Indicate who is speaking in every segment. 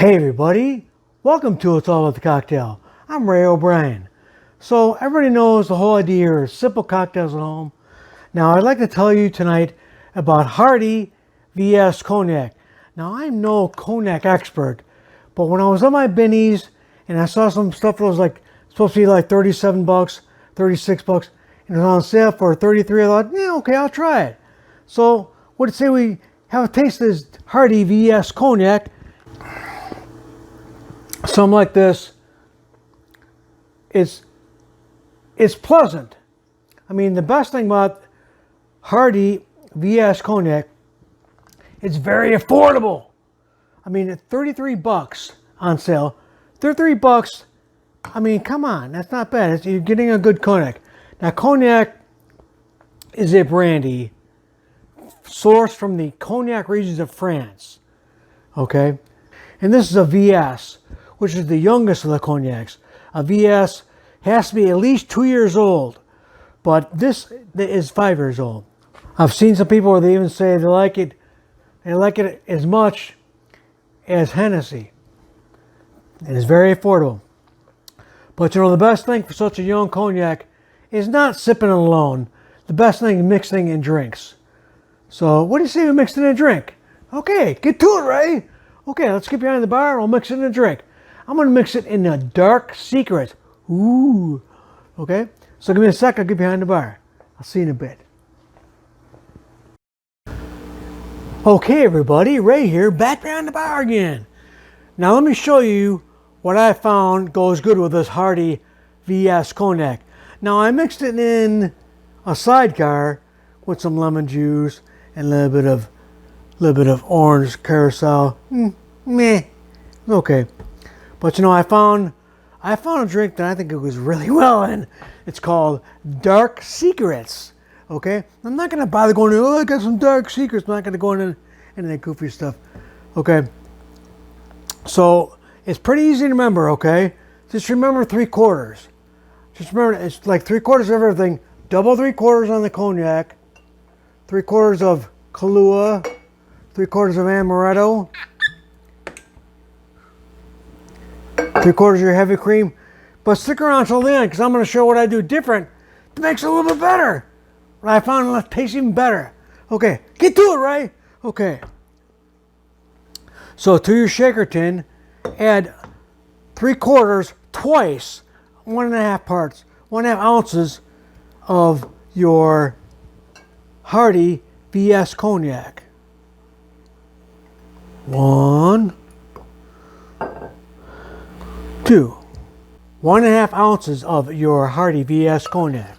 Speaker 1: Hey everybody, welcome to It's All About the Cocktail. I'm Ray O'Brien. So everybody knows the whole idea here is simple cocktails at home. Now I'd like to tell you tonight about Hardy vs Cognac. Now I'm no Cognac expert, but when I was on my bennies and I saw some stuff that was like supposed to be like 37 bucks, 36 bucks, and it was on sale for 33, I thought, yeah, okay, I'll try it. So what do you say we have a taste of this Hardy vs Cognac? Something like this. It's pleasant. I mean, the best thing about Hardy vs Cognac, it's very affordable. I mean, at 33 bucks on sale, 33 bucks. I mean, come on, that's not bad. You're getting a good Cognac. Now, Cognac is a brandy sourced from the Cognac regions of France. Okay, and this is a VS, which is the youngest of the cognacs. A VS has to be at least 2 years old, but this is 5 years old. I've seen some people where they even say they like it as much as Hennessy. It is very affordable. But you know, the best thing for such a young cognac is not sipping it alone. The best thing is mixing in drinks. So what do you say we mix it in a drink? Okay, get to it, Ray. Okay, let's get behind the bar and we'll mix it in a drink. I'm going to mix it in a Dark Secret. Ooh. Okay? So give me a sec, I'll get behind the bar. I'll see you in a bit. Okay, everybody. Ray here, back behind the bar again. Now let me show you what I found goes good with this Hardy VS Cognac. Now I mixed it in a sidecar with some lemon juice and a little bit of orange carousel. Meh. Okay. But you know, I found a drink that I think it goes really well in. It's called Dark Secrets. Okay? I'm not going to bother going, I got some Dark Secrets. I'm not going to go into that goofy stuff. Okay? So, it's pretty easy to remember, okay? Just remember 3/4. Just remember, it's like 3/4 of everything. Double 3/4 on the Cognac. 3/4 of Kahlua. 3/4 of Amaretto. 3/4 of your heavy cream. But stick around till the end because I'm going to show what I do different to make it a little bit better. I found it tastes even better. Okay, get to it, right? Okay. So to your shaker tin, add 3/4 twice, 1.5 parts, 1.5 ounces of your Hardy VS Cognac. 1, 2. 1.5 ounces of your Hardy VS Cognac.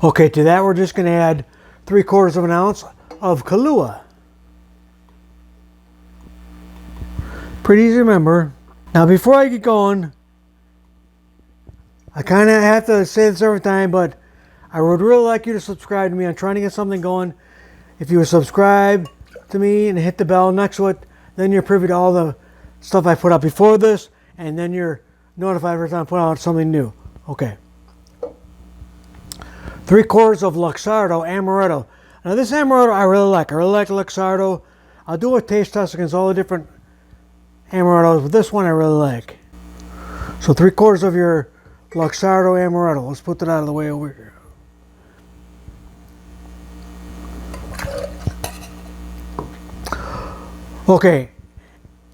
Speaker 1: Okay, to that we're just going to add 3/4 of an ounce of Kahlua. Pretty easy to remember. Now before I get going, I kind of have to say this every time, but I would really like you to subscribe to me. I'm trying to get something going. If you would subscribe to me and hit the bell next to it, then you're privy to all the stuff I put out before this, and then you're notified every time I put out something new. Okay. 3/4 of Luxardo Amaretto. Now this Amaretto I really like. I really like Luxardo. I'll do a taste test against all the different Amarettos, but this one I really like. So 3/4 of your Luxardo Amaretto. Let's put that out of the way over here. Okay.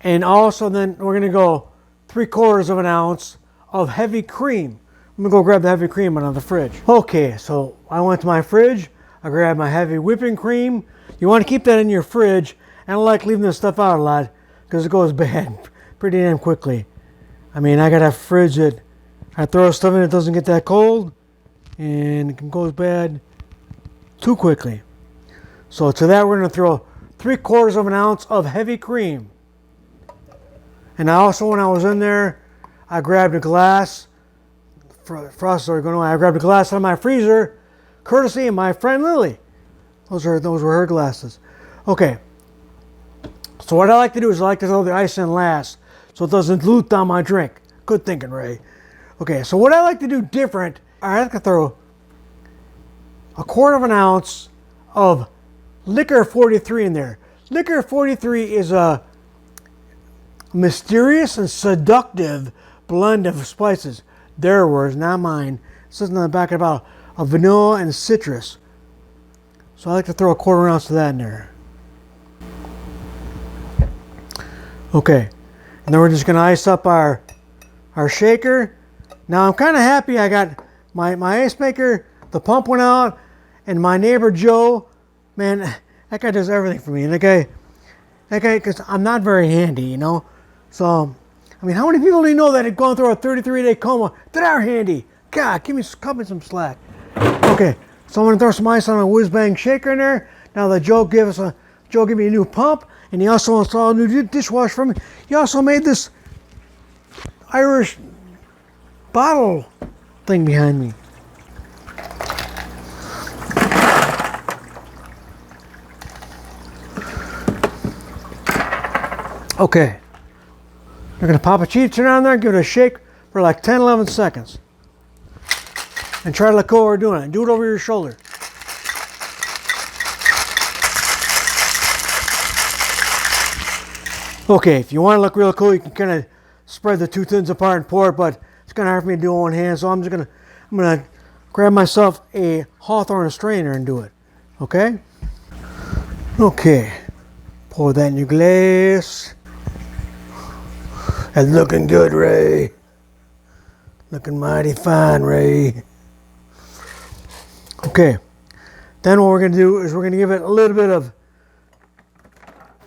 Speaker 1: And also then we're going to go 3/4 of an ounce of heavy cream. I'm going to go grab the heavy cream out of the fridge. Okay, so I went to my fridge. I grabbed my heavy whipping cream. You want to keep that in your fridge. I don't like leaving this stuff out a lot because it goes bad pretty damn quickly. I mean, I got a fridge that I throw stuff in, it doesn't get that cold. And it goes bad too quickly. So to that we're going to throw 3/4 of an ounce of heavy cream. And I also, when I was in there, I grabbed a glass. Frost story going away. I grabbed a glass out of my freezer, courtesy of my friend Lily. Those were her glasses. Okay. So what I like to do is I like to throw the ice in last, so it doesn't dilute down my drink. Good thinking, Ray. Okay. So what I like to do different, I like to throw 1/4 of an ounce of Licor 43 in there. Licor 43 is a mysterious and seductive blend of spices. Their words, not mine. It says on the back of the bottle, of vanilla and citrus. So I like to throw a quarter ounce of that in there. Okay, and then we're just gonna ice up our shaker. Now I'm kind of happy I got my ice maker, the pump went out, and my neighbor Joe, man, that guy does everything for me. And that guy, because I'm not very handy, you know. So, I mean, how many people do you know that have gone through a 33-day coma that are handy? God, cut me some slack. Okay, so I'm gonna throw some ice on a whiz bang shaker in there. Now that Joe gave me a new pump, and he also installed a new dishwasher for me. He also made this Irish bottle thing behind me. Okay, you're gonna pop a cheese turn on there, give it a shake for like 10-11 seconds. And try to let go while we're doing it. Do it over your shoulder. Okay, if you want to look real cool, you can kind of spread the two tins apart and pour it, but it's kind of hard for me to do it with one hand, so I'm gonna grab myself a Hawthorne strainer and do it. Okay? Okay. Pour that in your glass. That's looking good, Ray. Looking mighty fine, Ray. Okay, then what we're going to do is we're going to give it a little bit of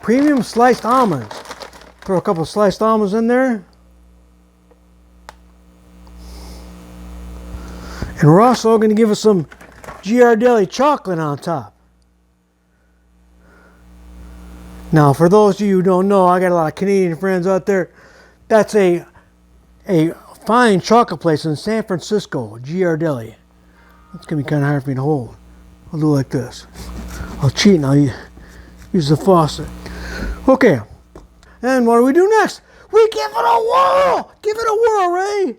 Speaker 1: premium sliced almonds. Throw a couple of sliced almonds in there. And we're also going to give it some Ghirardelli chocolate on top. Now, for those of you who don't know, I got a lot of Canadian friends out there. That's a fine chocolate place in San Francisco, Ghirardelli. It's going to be kind of hard for me to hold. I'll do it like this. I'll cheat and I'll use the faucet. Okay. And what do we do next? We give it a whirl! Give it a whirl, Ray!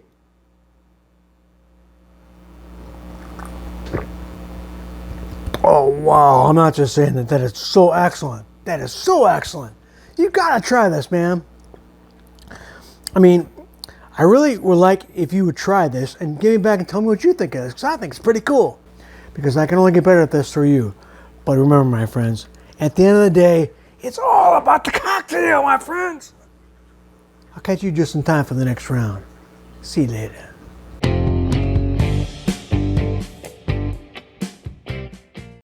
Speaker 1: Oh, wow. I'm not just saying that. That is so excellent. That is so excellent. You got to try this, man. I mean, I really would like if you would try this and give me back and tell me what you think of this, because I think it's pretty cool. Because I can only get better at this through you. But remember, my friends, at the end of the day, it's all about the cocktail, my friends. I'll catch you just in time for the next round. See you later.